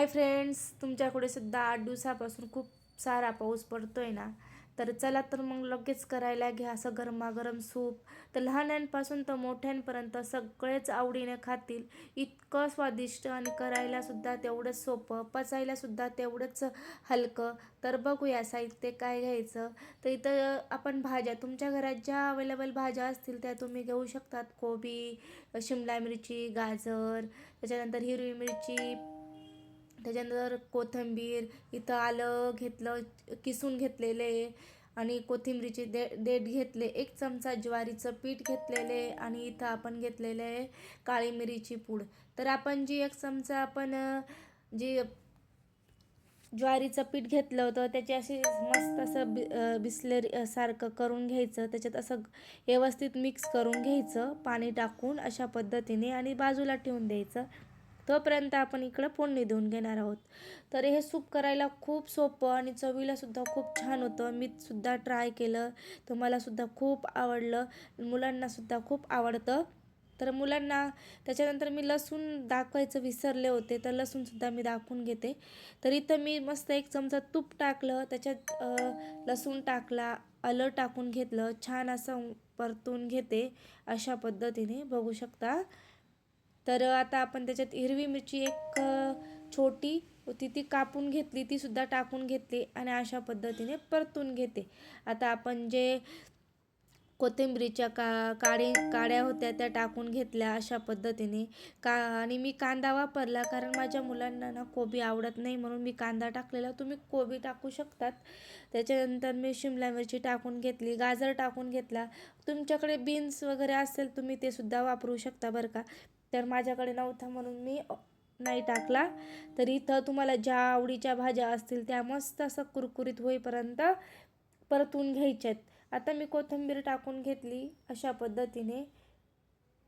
Hi friends, तुमच्याकडे सुद्धा 8 दिवसापासून खूप सारा पाऊस पडतोय ना. तर चला तर मग लगेच करायला घ्या असं गरमागरम सूप. तर लहानांपासून तर मोठ्यांपर्यंत सगळेच आवडीने खातील. इतकं स्वादिष्ट आणि करायला सुद्धा तेवढंच सोपं, पचायला सुद्धा तेवढंच हलकं. तर बघूया साहित्य काय घ्यायचं. तर इथं आपण भाज्या, तुमच्या घरात ज्या अवेलेबल भाज्या असतील त्या तुम्ही घेऊ शकतात. कोबी, शिमला मिरची, गाजर, त्याच्यानंतर हिरवी मिरची, त्याच्यानंतर कोथिंबीर, इथं आलं घेतलं, किसून घेतलेले, आणि कोथिंबीरीचे देठ घेतले, 1 चमचा ज्वारीचं पीठ घेतलेले, आणि इथं आपण घेतलेले आहे काळी मिरीची पूड. तर आपण जी 1 चमचा आपण जी ज्वारीचं पीठ घेतलं होतं त्याची अशी मस्त असं बिस्लेरी सारखं करून घ्यायचं, त्याच्यात असं व्यवस्थित मिक्स करून घ्यायचं पाणी टाकून अशा पद्धतीने, आणि बाजूला ठेवून द्यायचं. तोपर्यंत आपण इकडं फोडणी देऊन घेणार आहोत. तर हे सूप करायला खूप सोपं आणि चवीलासुद्धा खूप छान होतं. मी सुद्धा ट्राय केलं, तर मलासुद्धा खूप आवडलं, मुलांनासुद्धा खूप आवडतं. तर मुलांना त्याच्यानंतर मी लसूण दाखवायचं विसरले होते, तर लसूणसुद्धा मी दाखवून घेते. तर इथं मी मस्त 1 चमचा तूप टाकलं, त्याच्यात लसूण टाकला, आलं टाकून घेतलं, छान असं परतून घेते अशा पद्धतीने बघू शकता. तर आता आपण त्याच्यात हिरवी मिरची छोटी होती ती कापून घेतली, ती सुद्धा टाकून घेतली, आणि अशा पद्धतीने परतून घेते. आता आपण जे कोथिंबीरीच्या काड्या होत्या त्या टाकून घेतल्या अशा पद्धतीने. आणि मी कांदा वापरला कारण माझ्या मुलांना ना कोबी आवडत नाही, म्हणून मी कांदा टाकलेला. तुम्ही कोबी टाकू शकतात. त्याच्यानंतर मी शिमला मिरची टाकून घेतली, गाजर टाकून घेतला. तुमच्याकडे बीन्स वगैरे असेल तुम्ही ते सुद्धा वापरू शकता बरं का. तर माझ्याकडे नव्हता म्हणून मी नाही टाकला. तर इथं तुम्हाला ज्या आवडीच्या भाज्या असतील त्या मस्त असं कुरकुरीत होईपर्यंत परतून घ्यायच्यात. आता मी कोथिंबीर टाकून घेतली अशा पद्धतीने.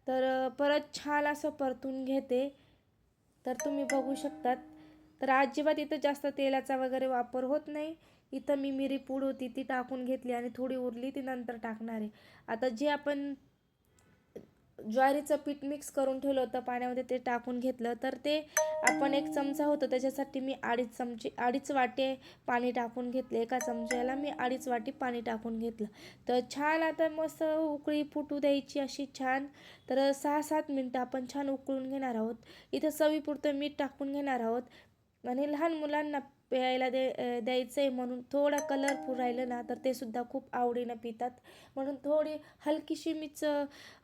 तर परत छान असं परतून घेते. तर तुम्ही बघू शकतात. तर अजिबात इथं जास्त तेलाचा वगैरे वापर होत नाही. इथं मी मिरी पूड होती ती टाकून घेतली, आणि थोडी उरली ती नंतर टाकणार आहे. आता जे आपण ज्वारीचं पीठ मिक्स करून ठेवलं होतं पाण्यामध्ये ते टाकून घेतलं. तर ते आपण 1 चमचा होतं त्याच्यासाठी मी 2.5 वाटे पाणी टाकून घेतले. 1 चमच्याला मी 2.5 वाटी पाणी टाकून घेतलं. तर छान आता मस्त उकळी फुटू द्यायची अशी छान. तर 6-7 मिनटं आपण छान उकळून घेणार आहोत. इथं चवीपुरतं मीठ टाकून घेणार आहोत, आणि लहान मुलांना प्यायला द्यायचं आहे म्हणून थोडा कलरफुल राहिलं ना तर ते सुद्धा खूप आवडीनं पितात. म्हणून थोडी हलकीशी मीच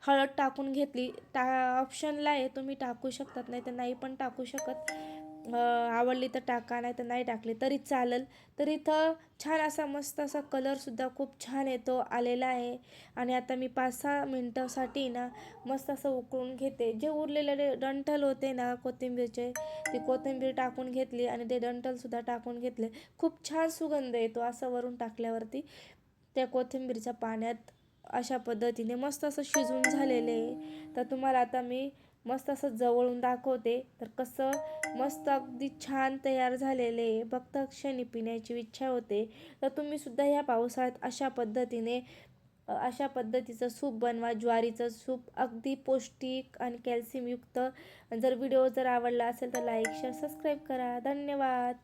हळद टाकून घेतली. ऑप्शनला आहे, तुम्ही टाकू शकतात, नाही तर नाही पण टाकू शकत. आवडली तर टाका, नाही तर नाही टाकली तरी चालेल. तर इथं छान असा मस्त असा कलरसुद्धा खूप छान येतो आलेला आहे. आणि आता मी 5-6 मिनटासाठी ना मस्त असं उकळून घेते. जे उरलेले डंठल होते ना कोथिंबीरचे, ते कोथिंबीर टाकून घेतली, आणि ते डंठलसुद्धा टाकून घेतले. खूप छान सुगंध येतो असं वरून टाकल्यावरती त्या कोथिंबीरच्या पाण्यात. अशा पद्धतीने मस्त असं शिजून झालेले आहे. तर तुम्हाला आता मी मस्त असं जवळून दाखवते. तर कसं मस्त अगदी छान तयार झालेले आहे, बघता क्षणी पिण्याची इच्छा होते. तर तुम्ही सुद्धा ह्या पावसाळ्यात अशा पद्धतीचं सूप बनवा. ज्वारीचं सूप अगदी पौष्टिक आणि कॅल्शियमयुक्त. जर व्हिडिओ आवडला असेल तर लाईक, शेअर, सबस्क्राईब करा. धन्यवाद.